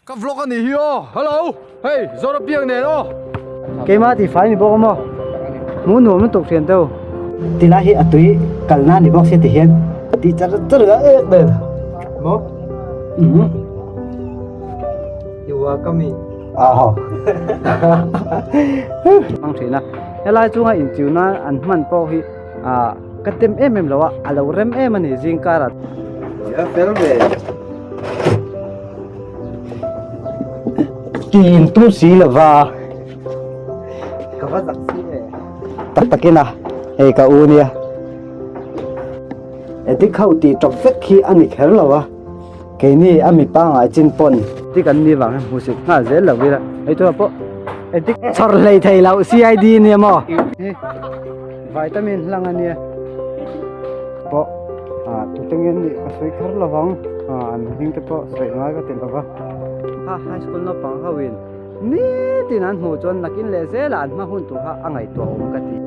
Ka vlog ani hi o. Hello. Hey, Zorampianga ne no. Cái mà thì phải đi bộ mà muốn nổ nó tục tiền đâu thì lại hiện túi cần na thì bóc xe thể hiện thì chắc rất là ế bền Mo. You welcome me. mang chuyện là cái lai chung in chiu na ăn man po hi cái tem em lo alo rem em anh riêng cả là Yeah, pero be. tiền tu sĩ là và Ka va dak si e. tắc tắc kia na hay cả u nia thì khâu thì trong vết khi anh ấy khéo là cái này anh ấy băng ở trên pon thì cái này vàng hú sực ha dễ là vì là ấy thôi po ấy thì sờ lấy thầy lão CID nè mà vitamin lang anh nè po tụi tôi nghe đi cái khéo là vàng anh hình cái po sợi nói cái tiền đó high school nó bằng hao win ní tin anh hồ chọn là kinh lệ dễ là anh mà hun tụ ha anh ấy tụ ông cái gì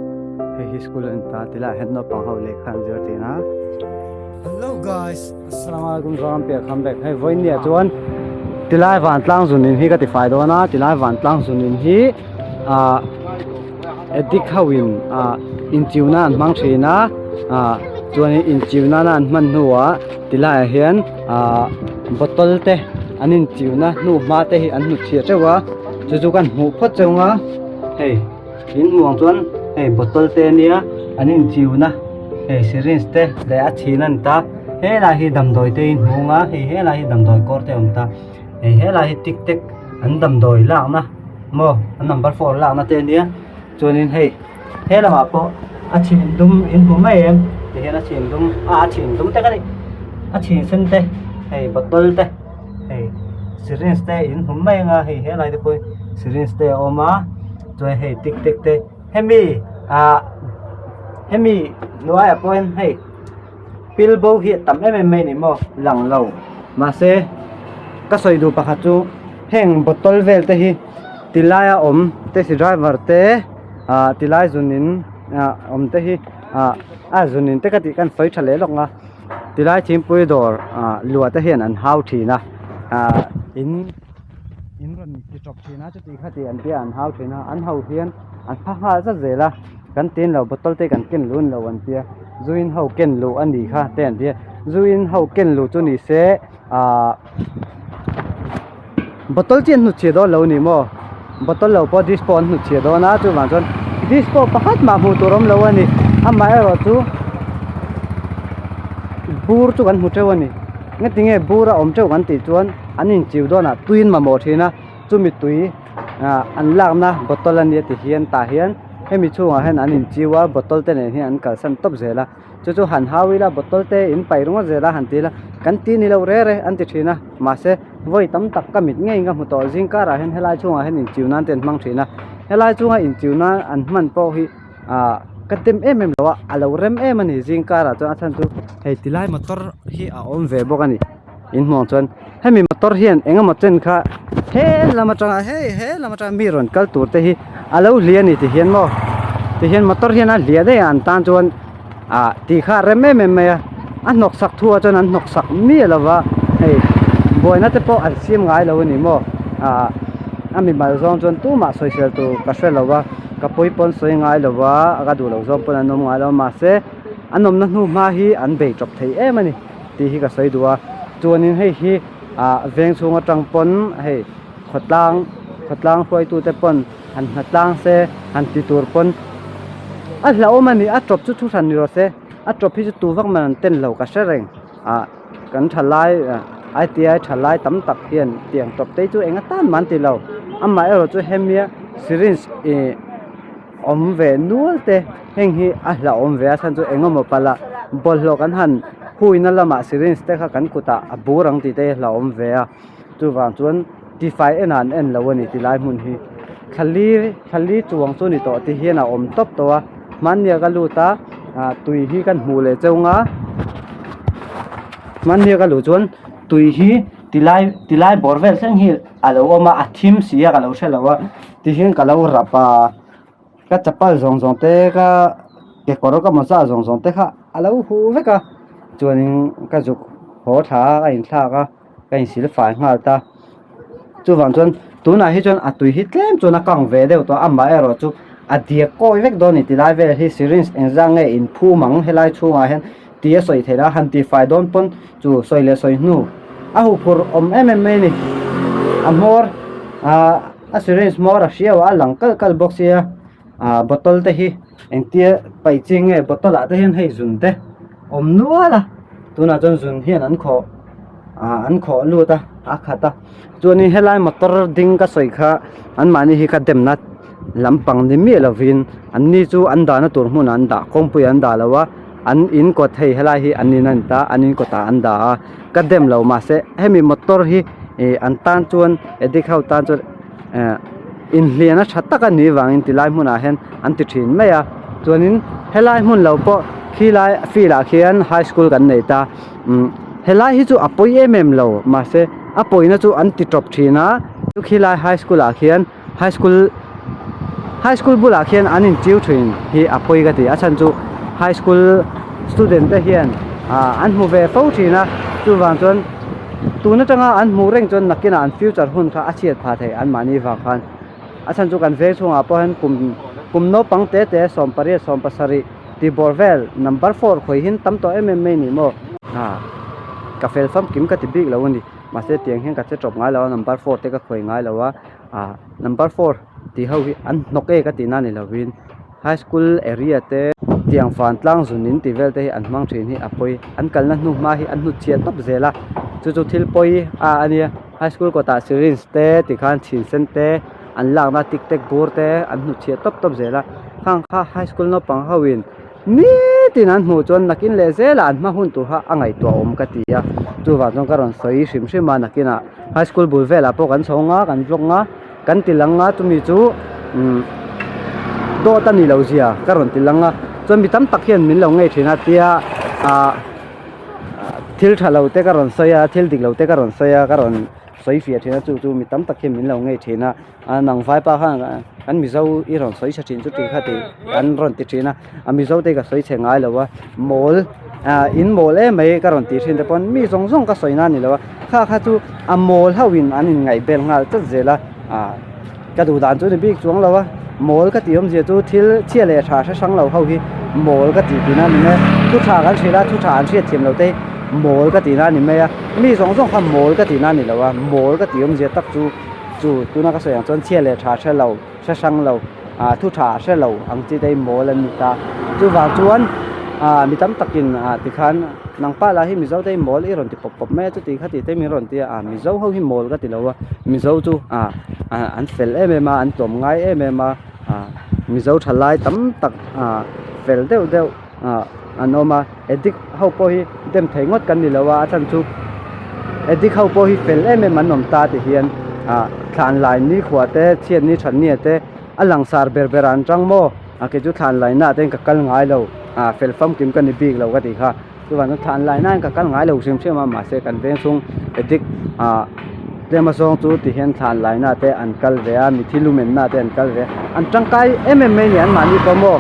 high school anh ta thì là hết nó bằng hao lệ khăn giờ thì na. Hello guys. Assalamualaikum Zorampianga comeback hey voi nia chuan tilai Vantlang zunin hi ka ti fai do na tilai Vantlang zunin hi addict hawin in chiuna an mang thina chuan in chiuna na an man nuwa tilai hian bottle te anin chiuna nu ma te hi an nu thia chewa chu kan hu phot cheunga hey in muang chuan hey bottle te nia anin chiuna hey syringe te le a thinan ta he la hi dam doi te in hunga he la hi dam doi kor te om ta he la hi tik tek an dam doi la na mo an number 4 la na te nia chuanin he la ma po a chin dum in bu mai em thì he la chin dum a chin dum te ka ni a chin sen te hey bottle te hey syringe te in bu mai nga he la te poi syringe te oma choi he tik tek te hemi nói à point hey pilbo hiện tầm em này mo lằng lầu mà xe các soi đồ bạc chu heng bottle vel te hi tilaya om te si driver te tilai zunin om te hi zunin te ka ti kan foi thale lok nga tilai chim pui dor lua te hian an hau thina in ron ti chok thina chu ti khati an ti an hau thina an hau hian an pha ha za zela kan tin lo bottle te kan ken lun lo an tia zuin ho ken lu ani kha ten tia zuin ho ken lu chu ni se bottle chen nu che do lo ni mo bottle lo po dispon nu che do na chu ma chon dispo pakhat ma mu turom lo ani amma ero chu bur chu kan mu trewani ngatinge bura om treu kan ti chuan anin chiu do na tuin ma mo thina chu mi tui an lak na bottle ani ti hian ta hian hemi chunga hen an in chiwa bottle te ne hi an kal san top zela chu han hawila bottle te in pairunga zela han tila kan ti ni lo re an ti thina ma se voi tam tak ka mit ngei nga mu to jing ka ra hen helai chunga hen in chiunan ten mang thina helai chunga in chiuna an man po hi katem em lo alo rem em ani jing ka ra chu athan chu hei tilai motor hi a om ve bokani in mong chon hemi motor hian enga mo chen kha he lama tanga mi ron kal tur te hi alo liani ti hian mo ti hian motor hian a lia de an tan chuan ti kha rem em me an nok sak thua chon an nok sak mi lawa hei boina te po an sim ngai lo ni mo ami mal zong chon tu ma social tu ka shwe lawa ka poi pon soi ngai lawa aga du lo zong pon anom ngai lo ma se anom na nu ma hi an be chop thei em ani ti hi ka soi duwa chuanin hei hi veng chunga tang pon hei khotlang phoi tu te pon an hatlang se an ti tur pon a hlau mani a top chu thu than ni ro se a top hi chu tu vak man ten lo ka sereng kan thalai ITI thalai tam tak hian tiang top te chu enga tan man ti lo amma ero chu hemia syringe om ve nual te heng hi a hla om ve a san chu engom pala bol lo kan han huina lama syringe te kha kan kuta aburang ti te hla om ve a chu wang chuan ti fai enan en lo ani ti lai mun hi khali chuang chu ni to ti hian a om top to a mania ka lu ta tui hi kan hu le cheunga mania ka lu chuan tui hi tilai borvel sang hi alo oma athim sia ka lo thelawa ti hian ka lo rapa ka chapal zong te ka ke koro ka mosa zong te kha alo hu veka chuanin ka juk ho tha a in thla ka in sil fai ngal ta chu wang chuan tuna hi chuan atui hi tlem chuna kang ve deuh to amma ero chu adia koi vek don ti lai ve hi syringe engzang nge in phu mang helai chunga hen tia soi thela hanti fai don pon chu soi le soi hnu a hu phur om em ni amor a syringe mor a hriawa lang kal box ya bottle te hi engtia pai ching nge bottle a te hen hei zun te om nuala tuna chon zun hian an kho luta a khata chuani helai motor ding ka soi kha an mani hi ka demna lampang ni mi lovin an ni chu an da na tur hmun an da kongpui an da lawa an in ko thei helai hi anin an ta anin ko ta an da ka dem lo ma se hemi motor hi an tan chuan edik hau tan chu in hliana thatta ka ni wangin tilai hmuna hen an ti thin mai a chuanin helai hmun lo po khilai fila khian high school kan nei ta helai hi chu apoi lo ma se apoi na chu an ti top thina chu khilai high school a khian high school bula khian anin chiu thin hi apoi ga ti a chan chu high school student te hian an mu ve fo thina chu wang chuan tuna tanga an mu reng chon nakina an future hun kha a chiat pha thei an mani wa khan a chan chu kan ve chunga po han kum no pang te som pari som pasari ti borvel number 4 khoi hin tam to mai ni mo ka fel fam kim ka ti big lo ni ma se tiang hen ka che top ngai lo number 4 te ka khoi ngai lo wa number 4 ti ho hi an noke ka ti na ni lovin high school area te tiang Vantlang zunin ti vel te hi an mang thin hi apoi an kalna hnu ma hi an hnu chiat top zela chu thil poi ania high school ko ta syringe te ti khan thin sen te an lang na tik tek bur te an hnu chiat top zela khang kha high school no pang hawin mi tin an hmu chon nakin le zela an ma hun tu ha angai to om ka ti ya chu wa jong karon soi sim ma nakina high school bul vela po kan chonga kan vlonga kan tilanga tumi chu do ta ni lo zia karon tilanga chon mi tam tak hian min lo ngei thina tia thil thalo te karon soya thil dik lo te karon soya karon soi fia thina chu mi tam tak hian min lo ngei thina nang vai pa kha kan mi zo I ron soi chathin chu ti kha ti an ron ti thina mi zo te ka soi chengai lowa mol in mol mai karon ti thin te pon mi zong ka soina ni lowa kha chu mol hawin anin ngai bel ngal chat zela ka du dan chu ni big chuang lowa mol ka tiom je chu thil chia le tha sang lo ho hi mol ka ti pina ni me thu tha kan thila thu tha an thia thiam lo te mol ka ti na ni me ya mi zong kha mol ka ti na ni lowa mol ka tiom je tak chu tu na ka so yang chon chia le tha lo sang lo thu tha lo ang chi dei mol an ta chu wa chuan mi tam takin ti khan nang pa la hi mi zo dei mol I ron ti pop me chu ti kha ti te mi ron ti mi zo ho hi mol ka ti lowa mi zo chu an fel ma an tom ngai ma mi zo thalai tam tak fel deu anoma addict ho po hi dem thei ngot kan ni lawa chan chu addict ho po hi fel man nom ta ti hian thlan lai ni khwate chian ni than ni te alang sar beran tang mo ke chu thlan lai na ten ka kal ngai lo fel fam kim kan ni big lo ka ti kha chu wan thlan lai na ka kal ngai lo sim ma se kan veng sung addict tema song chu ti hian thlan lai na te an kal ve mi thilumen na te an kal ve an tangkai mai ni an mani ko mo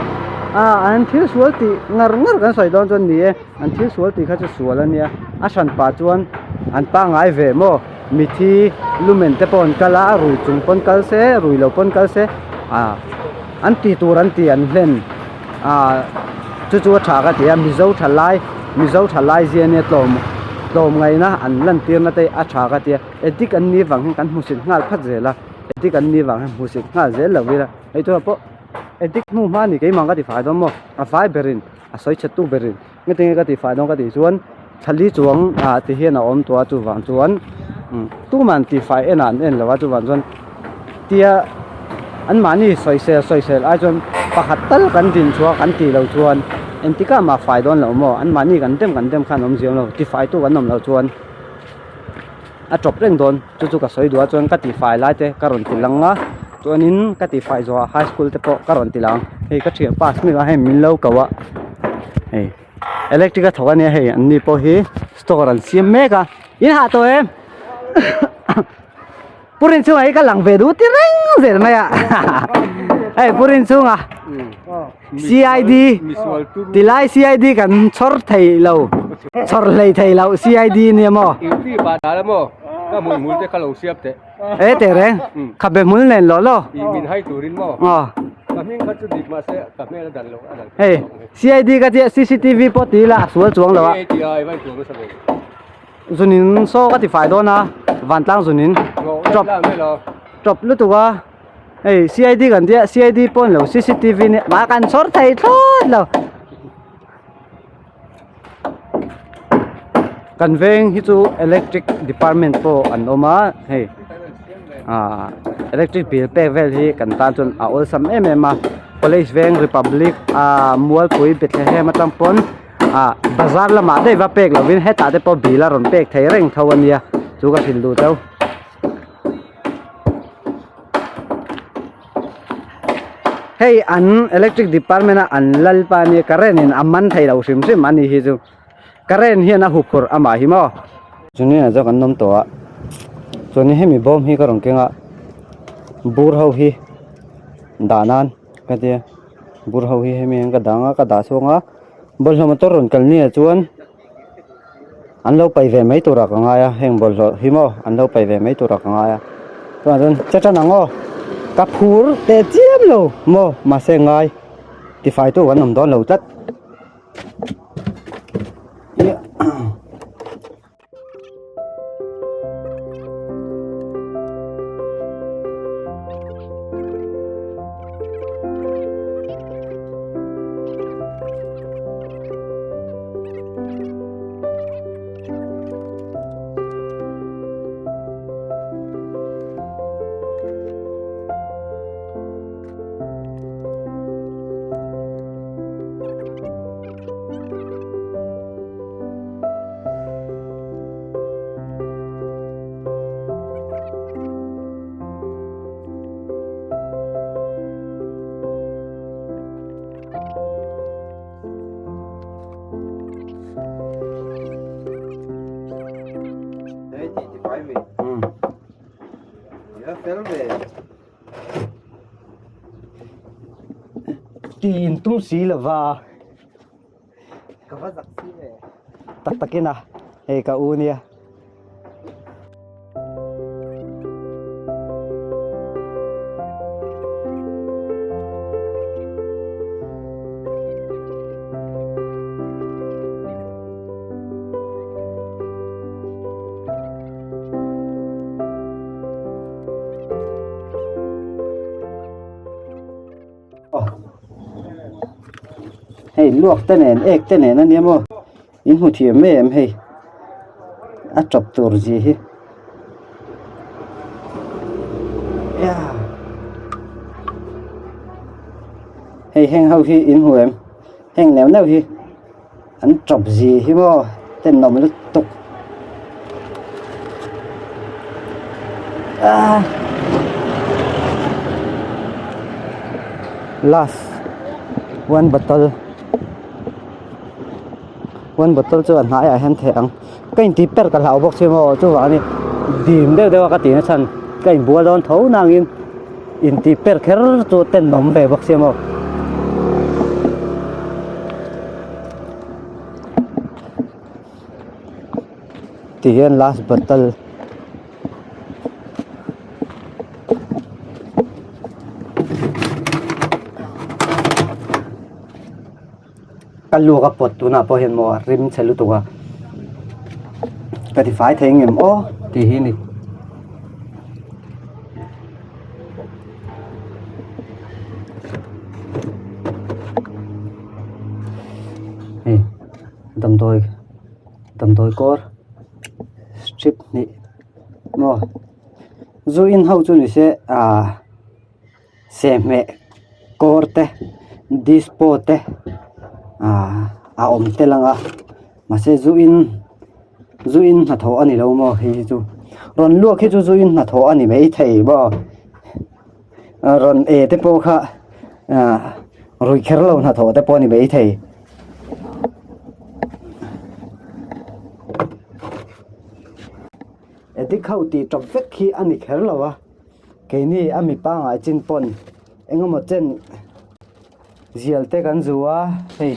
an thil sual ti ngar kan soi don chon ni an thil sual ti kha chu sual ania a san pa chuan an pa ngai ve mo mi thi lumen te pon kala rui chung pon kal se rui lo pon kal se an ti tur an ti an hlen chu tha ka ti mi zo thalai zia ne tlom ngai na an lan tir na te a tha ka ti edik an ni wang kan mu sin ngal phat zela edik an ni wang mu sin ngal zel lo wira ei to po edik nu ma ni ke mang ka ti fai don mo fai berin soi chatu berin nge ka ti fai don ka ti chuan thali chuang ti hian om to chu wang chuan tu man ti fai en lawa chu wang chuan tia an mani soi sel ai chuan pakhat tal kan din chua kan ti lo chuan entika ma fai don lo mo an mani kan dem khan om jiam lo ti fai tu kan nom lo chuan a top reng don chu ka soi dua chuan ka ti fai lai te karon tilanga chuanin ka ti fai zo high school te po karon tilang hei ka thia pass mi la he min lo kawa hei electric thoga ne hei an ni po hi store an siam meka in ha to em purin chu ai ka lang ve du ti reng zel maya hei purin chu nga CID tilai CID kan chor thei lo chor lei thei lo CID ni mo ti ba da mo ก็มุนแต่เขาเสียบแต่ te reng kha be mul nen lo lo อีมินให้ตูรินบ่ oh กับมินเขาจุดดิบมาเสียกับแม่ระดันลงอันนั้น hey CID ka ti CCTV po ti la sual chuang lo wa เอทีไอไว้ตัวก็สบาย zunin so ka ti fai do na Vantlang zunin จบแล้วไม่รอ drop lu tu wa hey CID kan dia CID pon lo CCTV ni ma kan sor thai thot lo kan veng hi chu electric department po an oma hey electric bill pe vel hi kan ta chun a ol sam em em ma police veng republic mual pui Bethlehem atampon bazar lama dei va pek lovin heta te po bila ron pek thei reng thawania chu ka thil du tau hey an electric department an lalpa ni karen in amman thei lo sim sim ani hi chu karen hi na hukur ama hi mo chuni na kan nom to a chuni hemi bom hi ka rong kenga bur ho hi danan ka dia bur ho hi hemi ka danga ka da songa bol ho motor ron kal ni chuan an lo pai ve mai tura ka nga ya heng bol hi mo an lo pai ve mai tura ka nga ya to an cha cha nango ka phur te chiam lo mo ma se ngai ti fai tu kan nom don lo tat tin tum si lava ka va dak si le tak takina e ka unia hey luak tên nền ek tên nền anh em ơi in hụt hiểm mấy em hey chọc tur gì hi hey heng hậu hi in hụt em heng néo néo hi anh chọc gì hi mo tên nồng nó tục last one bottle chu an hai a hen theng kain ti per ka lau bok chemo chu ani dim de ka ti na chan kain bua don tho nang in ti per kher chu ten nom ve bok chemo ti hian last bottle kalu ka pot tu na po hen mo rim chelu tu ka ka ti fai theng em o ti hi ni hey dam doi kor strip ni mo zu in hau chu ni se se me kor te dispo te om te langa ma se zu in na tho ani lo mo hi chu ron luak hi chu zu in na tho ani mei thei bo ron e te po kha roi kher lo na tho te po ni mei thei edik khau ti top vek khi ani kher lo wa ke ni ami pa nga chin pon engamo chen zial te kan zuwa hey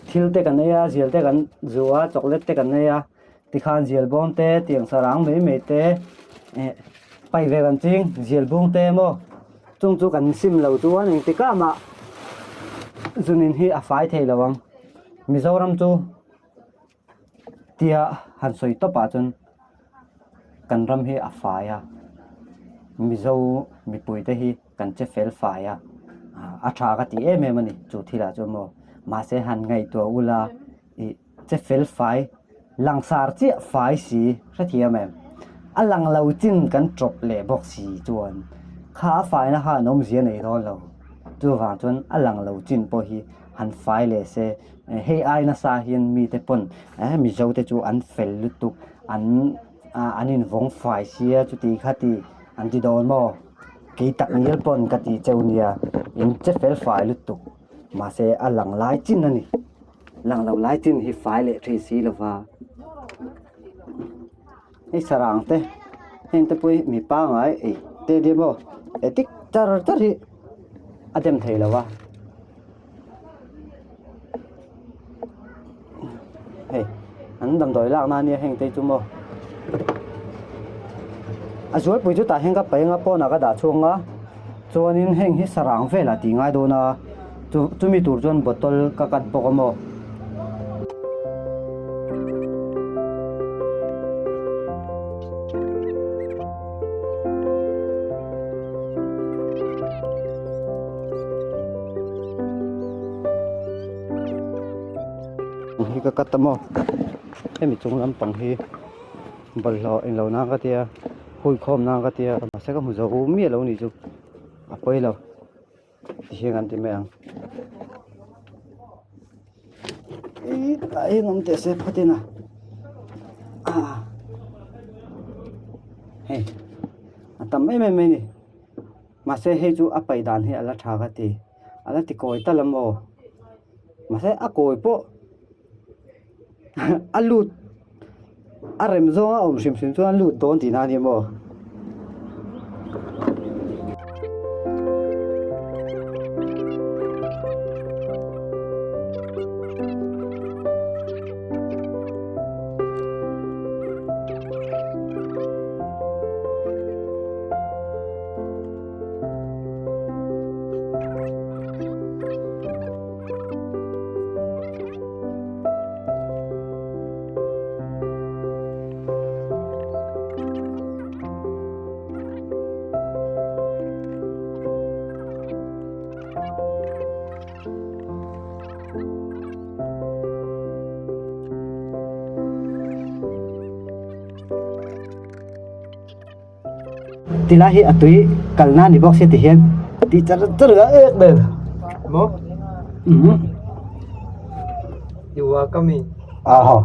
thil te kan ya zial te kan zuwa chocolate te kan ya ti khan zial bom te tiang sarang mei te pai ve kan ching zial bung te mo chung chu kan sim lo tu an ti ka ma zunin hi a fai thei lawang Mizoram chu tia han soi to pa chun kan ram hi a fai a mizo mi pui te hi kan che fel fai a tha ka ti em em ani chu thila chu mo ma se han ngai to ula i che fel fai langsar chi fai si ra thiam em alang lo chin kan drop le box si chuan kha fai na ha nom zia nei ron lo chu wang chuan alang lo chin po hi han fai le se hei ai na sa hian mi te pon mi zo te chu an fel lutuk anin vong fai sia chu ti khati an ti don mo ki tak niel pon ka ti cheunia in che fel fai lutuk ma se alang lai chin ani lang lo lai chin hi fai le thri si lova ei sarang te hen te pui mi pa ngai te de mo etik tar hi adem thei lawa hey an dam doi lak na ni heng te chu mo a zual pui chu ta heng ka pai nga po na ka da chunga chuanin heng hi sarang ve la ti ngai do na chu mi tur chon bottle ka kat pok mo hi ka kat mo mi chung lam pang hi bal lo en lo na ka tia hui khom na ka tia ma se ka mu zo mi lo ni chu a poi lo ti heng an ti me ang ai ngom te se phatina hey atam me ni ma se he chu a pai dan hi ala tha ka ti ala ti koi ta lam mo ma se a koi po alut arem zo a sim sim chu alut don ti na ni mo tilahi atui kalna ni box ti hian ti char ga ek be Mo? You welcome me. Aho.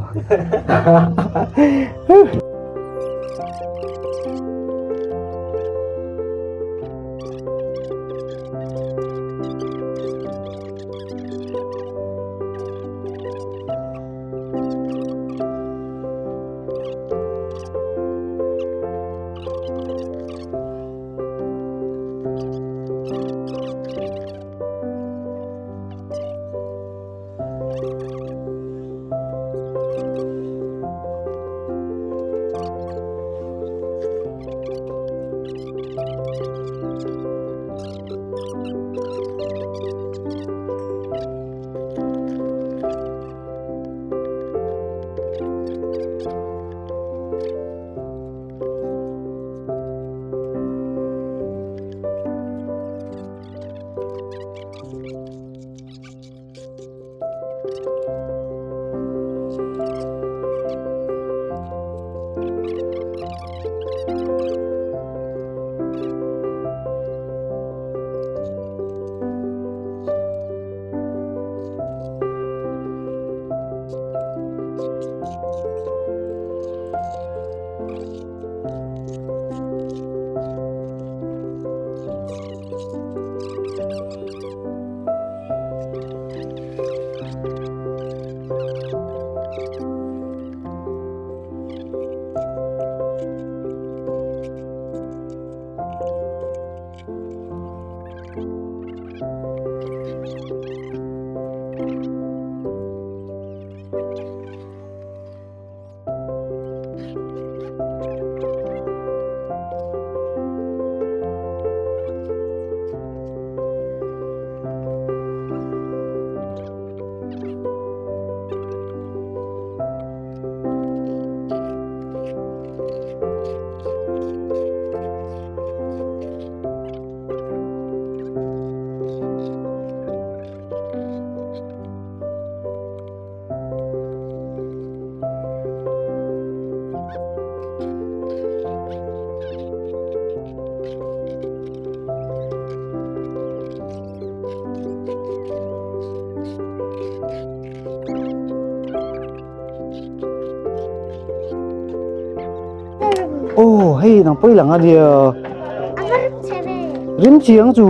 hey nang poi lang adi Amarim chene. rim chiang chu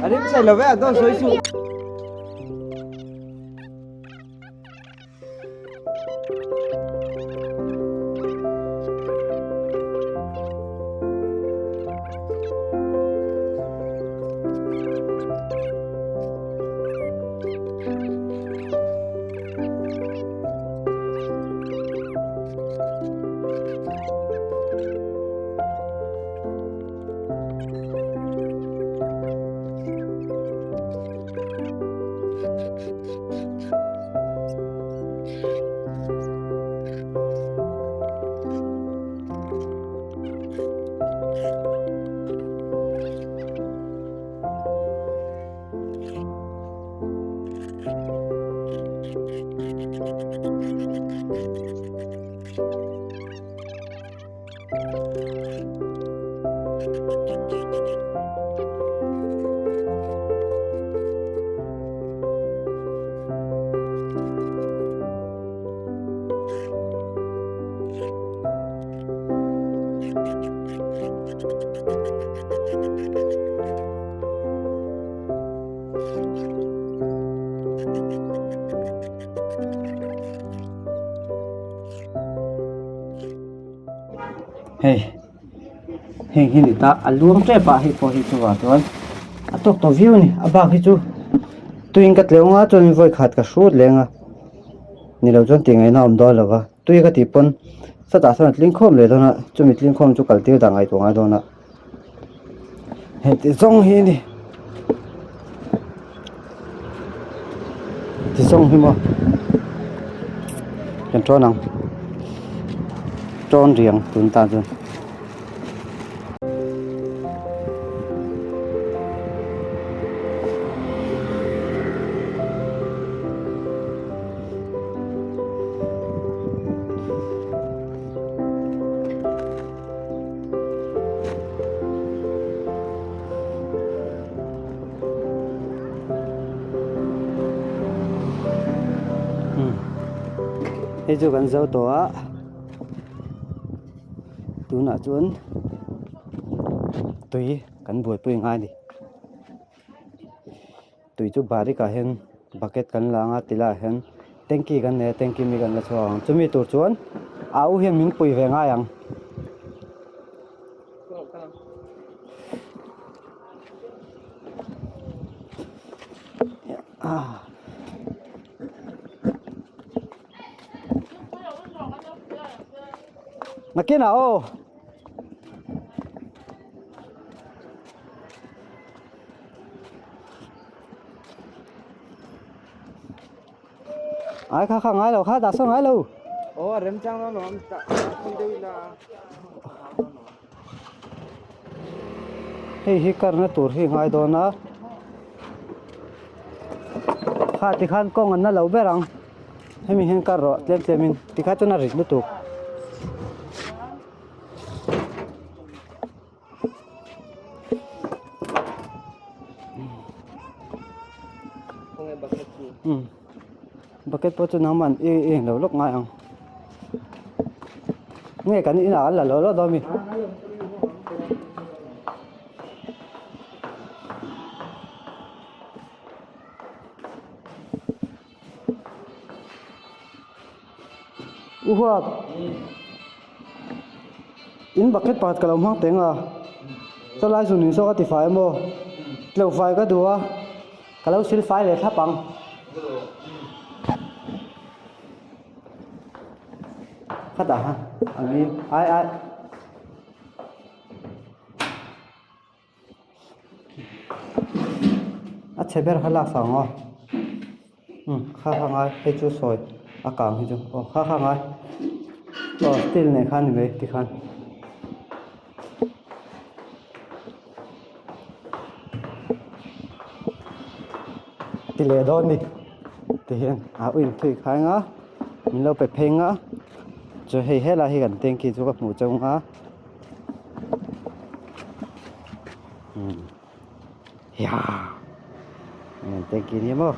Adim sai lo ve to soi su. hey heng hi ta aluam tre pa hi po hi chu wa tuan atok to view ni aba hi chu tuin ka tleunga chon voi khat ka shrut lenga ni lo chon tingai na om do lawa tui ka ti pon sa ta san tling khom le dona chumi tling khom chu kal tir da ngai to ngai dona he ti zong hi ni ti zong hi mo kan tro nang tròn riêng tụi ta rồi bây giờ gần dâu tổ á tú nã chuan tui kan buat pui ngai ni tui chu bari ka hen bucket kan langa tila hen tanki kan ne tanki mi kan la chawang chumi tur chuan au hian ming pui ve ngai ang nakina o ai khá khá ngay lâu khá đã xong ngay lâu Ô rem chang nó nom ta không đi là. hi kar na tur hi ngai do na kha ti khan kong an na lo berang hemi hen kar ro tlem tlemin ti kha chuna rit lu tu Không em bucket gì. bucket po chu nang man e lo lok ngai ang nghe kan ina la lo do mi uhuat in bucket pat kalau mang tenga to lai su ni so ati fai mo tlo fai ka duwa kalau sil fai le thapang khata ha ami ai a cheber hala sango kha kha ngai he chu soi a kang hi chu o kha kha ngai o still ne khan ve ti khan ti le don ni ti hian a uin thui khai nga min lo pe phenga cho hay hết là hay gần tên kia cho các mù trông á ya tên kia đi mà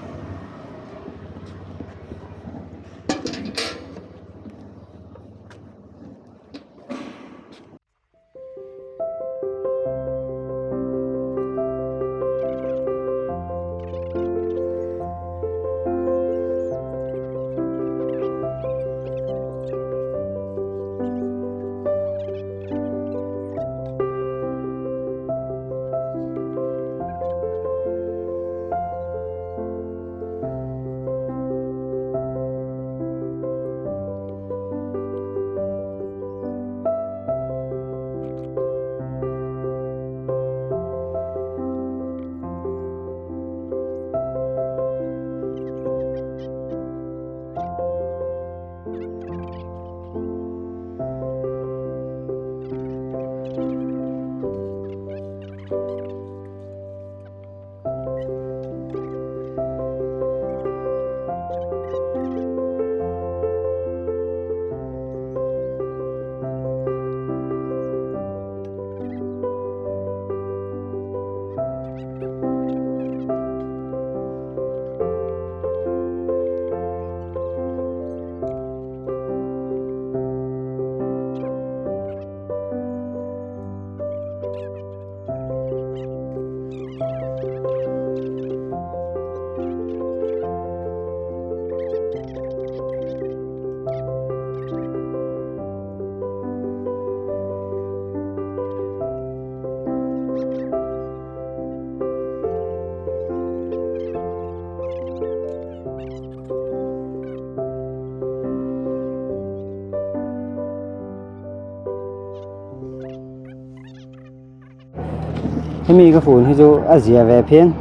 mi cái phun hi chu a zia ve phian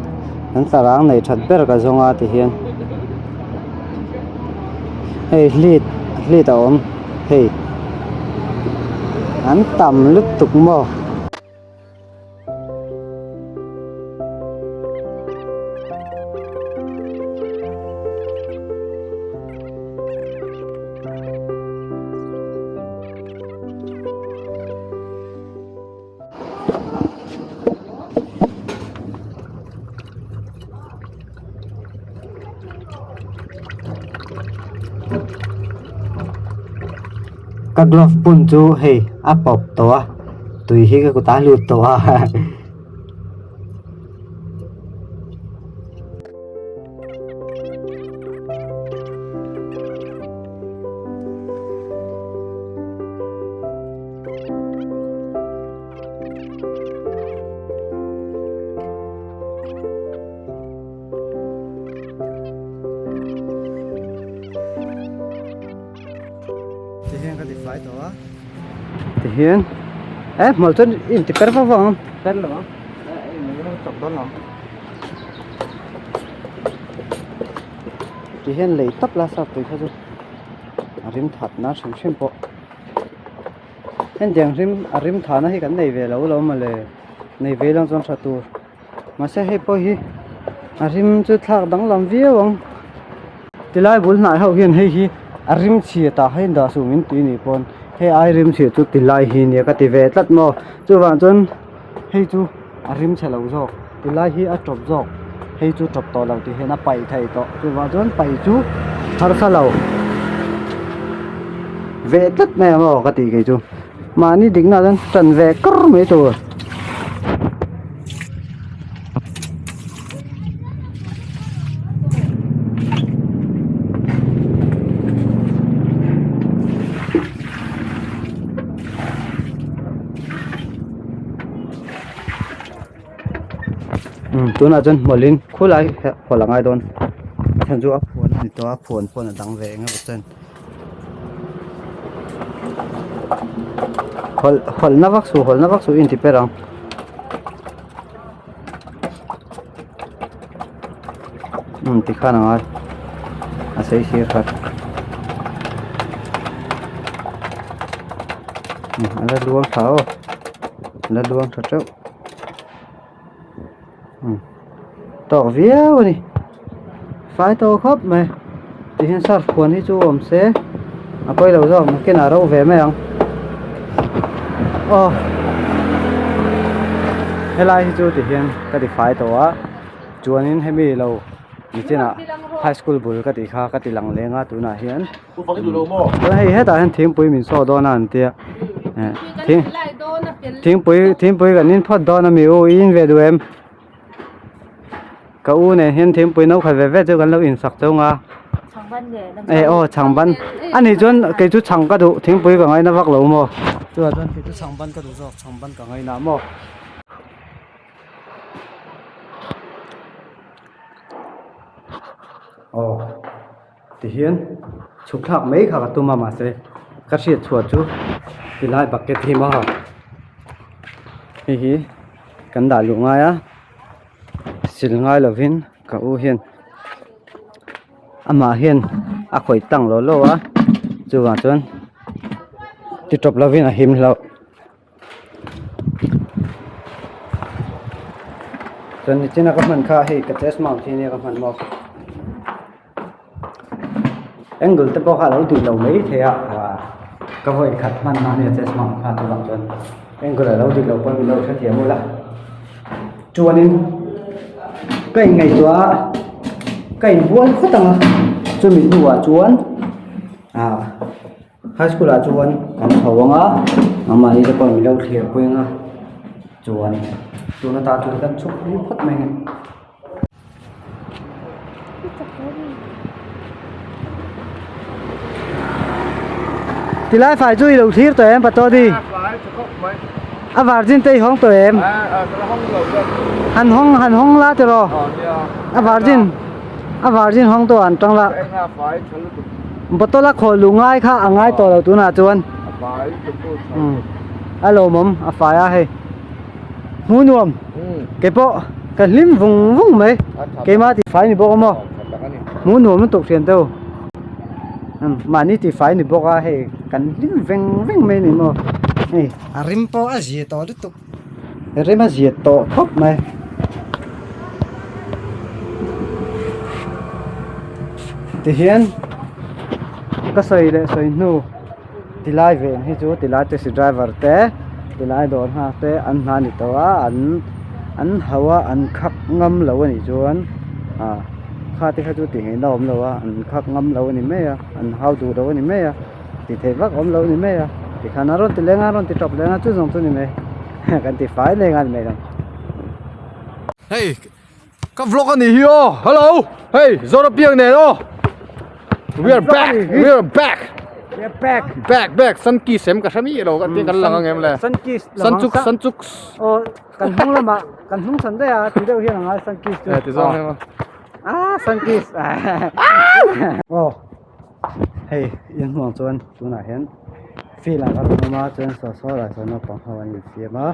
an sarang nei that ber ka zonga ti hian hei hlit a om hei an tam lut tuk mo các glove pun chu hei a pop to a tui hi ka ta lut to a thì hiền một chân in thì per vào vòng per là chọc đó nó thì hiền lấy tấp là sao tùy theo chứ rim thật nó xem bộ hiền chẳng rim thật nó hay cái này về lâu lâu mà lệ này về lâu trong sát tu mà sẽ hay bôi hi rim chút thạc đắng làm việc không thì lại bốn nãy hậu hiền hay hi rim chia ta hay đã sử dụng tùy nị pon he ai rim chia chút thì lại hi nè cái thì về tắt mò chú vạn chân hay chú rim chia lâu rồi thì lại hi ở chọc rồi hay chú chọc to lâu thì he nó bay thay to chú vạn chân bay chú har sa lâu về tắt mẹ mò cái thì cái chú mà ní đỉnh nào chân trần về cỡ mấy chú tôi nói chân một linh khối lại hoặc là ngay đồn thành chú áp phun thì tôi áp phun là đắng về ngay một chân hol na vác số in thì phải không thì khá là ngon à xây xí khát là luang tháo là luang thật trâu tỏ vía đi phải tàu khóc mày thì hiện sát khuôn thì chú ổm xe à quay đầu rồi cái nào đâu về mày không hay lại chú thì hiện cái thì phải tàu á chú anh hay mi lâu như thế nào high school buổi cái thì khác cái thì lằng leng á tụi nào hiện tôi hay hết à hiện thiên bùi mình so đó nè tiệt thiên bùi cái nên thoát đó là mình in về đuôi em cậu này hiện thêm bữa nấu phải về cho gần lâu in sặc cho nga chẳng ban anh ấy chọn cái chút chẳng cái đủ thêm bữa cả ngày nó vác lâu mà chọn cái chút chẳng ban cái đủ rồi chẳng ban cả ngày nào mà thì hiện chụp thạc mấy khả tụi mà sẽ cắt xịt chuột chú thì lại bạc cái thêm mà hi cần đảo lụng ngay á xin ngay là vin cậu hiền mà hiền khởi tăng lỗ á chú vào chân thì chụp là vin là hiểm lâu chân thì trên là các bạn khai hay cái test mount thì này các bạn mọc anh gửi tới bao khá lâu từ lâu mấy thế ạ các hội khát man này test mount khá từ lòng chân anh gửi lâu từ lâu bao lâu sẽ thiệt mua lại chú anh cái ngày chúa cái buôn khó tăng cho mình đùa chuan high school là chuan cảm thấu ngã mà đi còn mình đâu thiệt quên chuan nó ta chuan căn chúc đi phất mình thì lại phải chú ý đầu thiết tụi em và tôi đi vào trên tây hông tụi em hành hông lá cho rồi vào trên hông tụi anh trong là bắt tôi là khỏi lũ ngay khác ngay tụi đầu tụi nào chuan alo mom phải hay mu nuam ke po ka lim vung vung mai ke ma ti fai ni bo mo mu nuam nó tục thiền đâu mà ní thì phải ni bo ga he kan lim veng veng mai ni mo hey rim po a ji to tục rim a ji to khop mai thì hiện có soi lệ soi nu thì lai về hay chú thì lai taxi driver te thì lai đón ha te ăn hà ni to ăn hawa ăn khắc ngâm lâu ni chú ăn khá thì chú thì ngày nào lâu ăn khắc ngâm lâu ni mấy ăn hao đủ lâu ni mấy thì thấy vác ôm lâu ni mấy thì khả năng thì lên ngang thì chọc lên ngang chú dùng chú ni mấy cái thì phải lên ngang mấy đâu. Hey, các vlog anh hiểu. Hello. Hey, Zorampianga này đó. We are back. We are back. We're Back. Sun kiss em cả sami đâu cái tiếng lăng em là. Sun chuk. Cần hung là mà cần hung sẵn đây à thì đâu hiện là sun kiss. Thì sao em? Sun kiss. Hey, yên hoàng chuan chú này hiện phi là các mà chuan so lại cho nó bằng hoa như phía mà.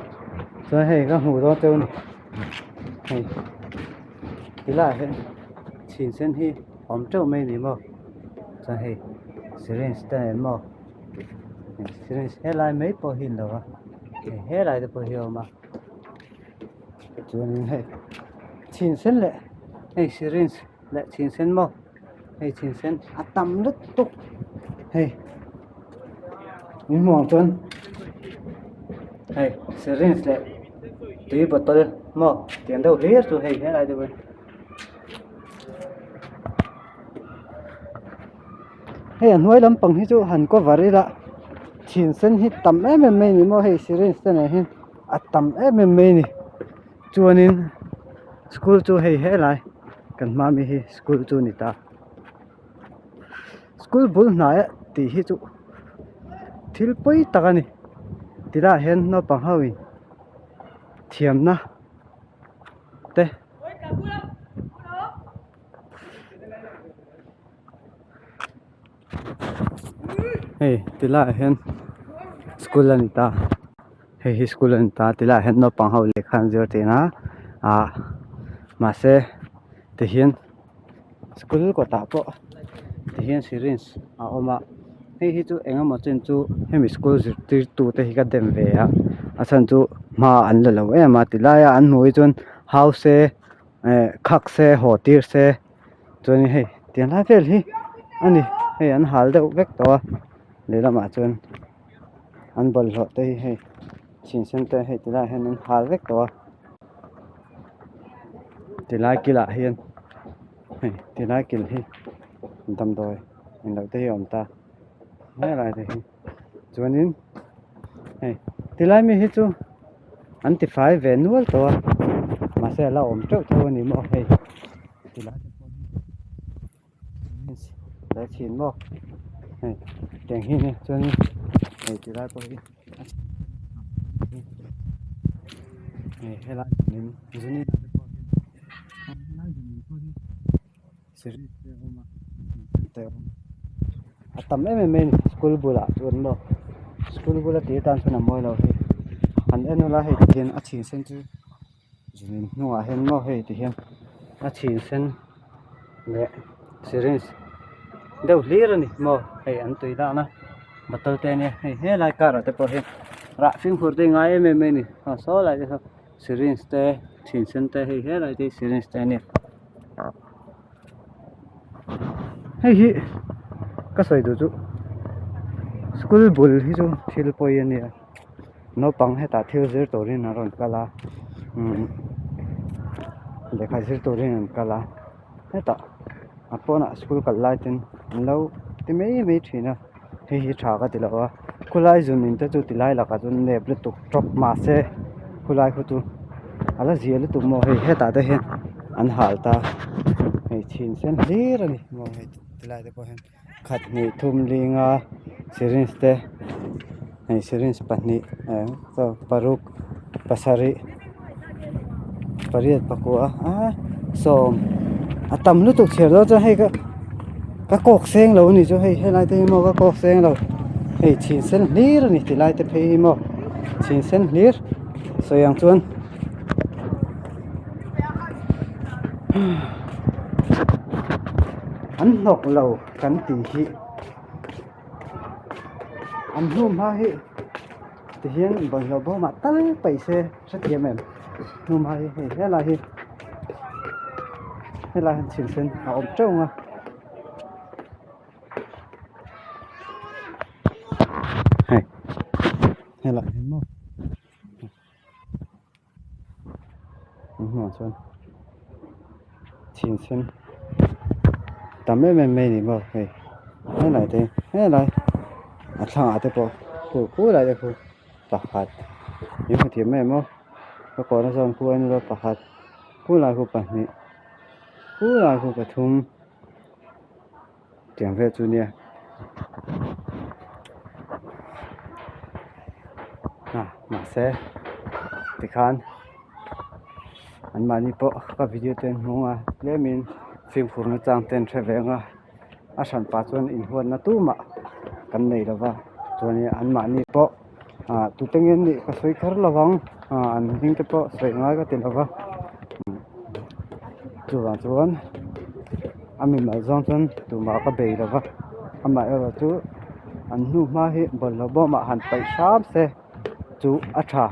Chuan hey các hủ đó tiêu này. Hey, tí lại hiện chín sen hi ổn trâu mấy này mà. Chuan hey syringe này mà. Syringe hết lại mấy bao hin đâu à? Hết lại được bao nhiêu mà? Chuan hey chín sen lệ. Hey syringe lệ chín sen mà. Hey chín sen tầm rất tục. Hey những món chuan. Hey syringe lệ tùy bottle mà tiền đâu hết rồi hey hết lại được. Hey anh nói lắm bằng hết chú hẳn có vải ra chín sen hít tầm em này mà hey syringe này hen tầm em này chuan in school chú hey hết lại cần mà mi hey school chú nị ta school bull nãy thì hi chú thil poi taka ni tira hen no pang hawi thiam na te hey tila hen school ani ta hey school ani ta tila hen no pang hawi lekhan zir te na mà se te hian school ko ta po te hian syringe oma hi chu enga mo chen chu hemi school zir tu te hi ka dem ve a chan chu ma an la lo ema tilaya an noi chun house khak se hotir se chun hei tian la vel hi ani hei an hal deuh vek to le lama chun an bol lo te hei chin sen te hei tilai hen an hal vek to tilai kila hian hei tilai kil hi dam doi in lo te om ta nghe lại thì chuan in hey tilai mi hi chu an ti fai ve nual to mà se la om trâu thô ni mo hey tilai la chin mo hey teng hi ne chuan hey tilai po hi hey la nin zuni seri te tầm em school bula chuan mo school bula ti tan chuna moi lo hi an enu la hei hian a chin sen chu jin nuwa hen mo hei ti hian a chin sen le syringe deuh hlir ani mo hei an tui da na bottle te ne hei he lai kar te po hian ra fing phur te ngai em ni so lai te syringe te chin sen te hei he lai te syringe te ne hei hi cái sợi đồ chú school bull hi chú thil poi ani no pang he ta thil zir to rin aron kala le khai zir to rin kala he ta apona school kal lai tin lo ti mei thina hi tha ka tilawa khulai zun in ta chu tilai la ka chun le ple tuk drop ma se khulai khu tu ala ziel tu mo he ta te he an hal ta he chin sen lir ani mo he tilai te po hen khát ni thum linga syringe te hey syringe pani so paruk pasari pariat pakua som atam lu tu khir lo cho hay ka kok seng lo ni cho hay lai te mo ka kok seng lo hey chin sen lir ni ti lai te phe mo chin sen lir so yang chuan anh học lầu cắn tỉ hi anh hôm hai thì hiện bằng lầu bao mà tới bảy xe rất hiếm em hôm hai thế là hi thế là chuyển sinh ở ông trông à hay hay là hiếm không ngỏ xuân chuyển sinh tạm mấy mày mày đi bao hey thế này thế thế này à thằng à thế bao cú lại đây cú bạc hạt những cái thiểm mày mau có còn nó xong cú anh rồi bạc hạt cú lại cú bạc nhỉ cú lại cú bạc thùng tiếng về chú nè mà xe thì khán anh mà đi bộ các video tên không à lấy mình phim phụ nó trang tên sẽ về nga à sản phẩm chuẩn in huân nó tu mà cần này là va cho nên anh mà đi bộ tu tiếng anh đi cái suy khởi là vắng anh hình cái bộ suy ngay cái tiền là va chuan anh mình lại dọn chân tu mà cái bể là va anh mà ở chỗ anh nu mà hi bol là bo mà hắn phải sám xe chú acha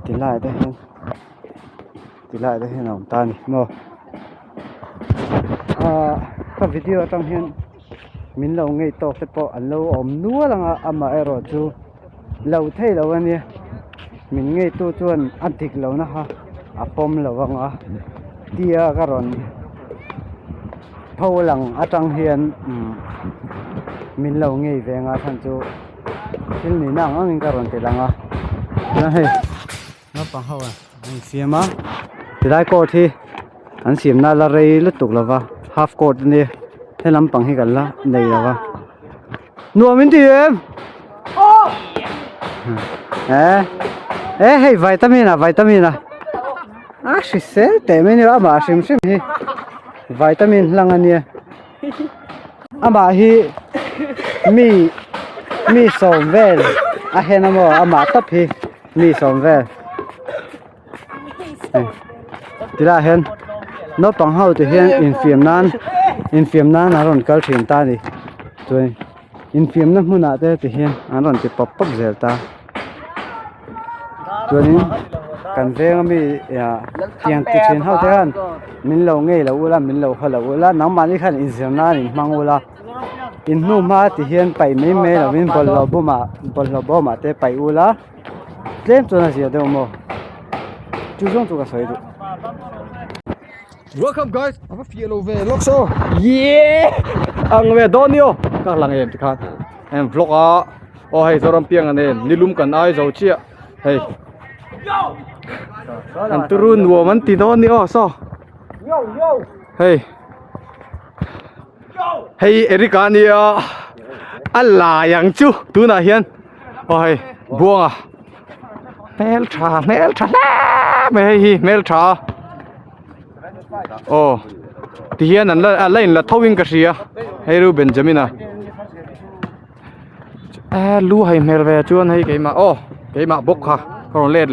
thì lại đây nào ta nè mò các video trong hiện mình lâu ngày to sẽ bỏ anh lâu ôm núa là ama ero chú lâu thế lâu anh nè mình ngày tu chuan ăn thịt lâu na ha pom lâu vâng tia cái rồi thâu lằng trong hiện mình lâu ngày về ngã thằng chú cái này nặng anh cái rồi thì lằng đây nó bằng hậu anh xem á thì đại cô thì anh xem na là rây lứt tục là va half court này thế làm bằng hi gần là này là va nuôi mình thì em hey vitamin she said te mình là mà xem hi vitamin lang anh nha ama hi mi som vel hena mo ama tap hi mi som vel thì là hen nó bằng hậu thì hen in phim nan là còn câu chuyện ta đi rồi in phim nó muốn nào thế thì hen anh còn chỉ pop giờ ta rồi nên cần về mi tiền từ trên hậu thế anh mình lâu nghe là ula mình lâu là ula nóng mà đi khăn in phim nan mang ula in nu ma thì hen phải mấy mấy là mình bol lo mà thế phải ula lên cho nó gì đâu mà chú trọng cho cái sợi đó. Welcome guys, I'm a yellow về look so yeah ang về đó niyo các làng em thì khát em vlog hey Zorampianga nên nilum kan ai giàu chia hey anh turun wo man ti đó niyo so hey hey Erika niyo Allah yang chu tu na hian hey buông mel trà mel trà thì hiện anh lên là thâu in cái gì à hay lu Benjamin à lu hay mel về chuan hay cái mà cái mà bốc ha còn lên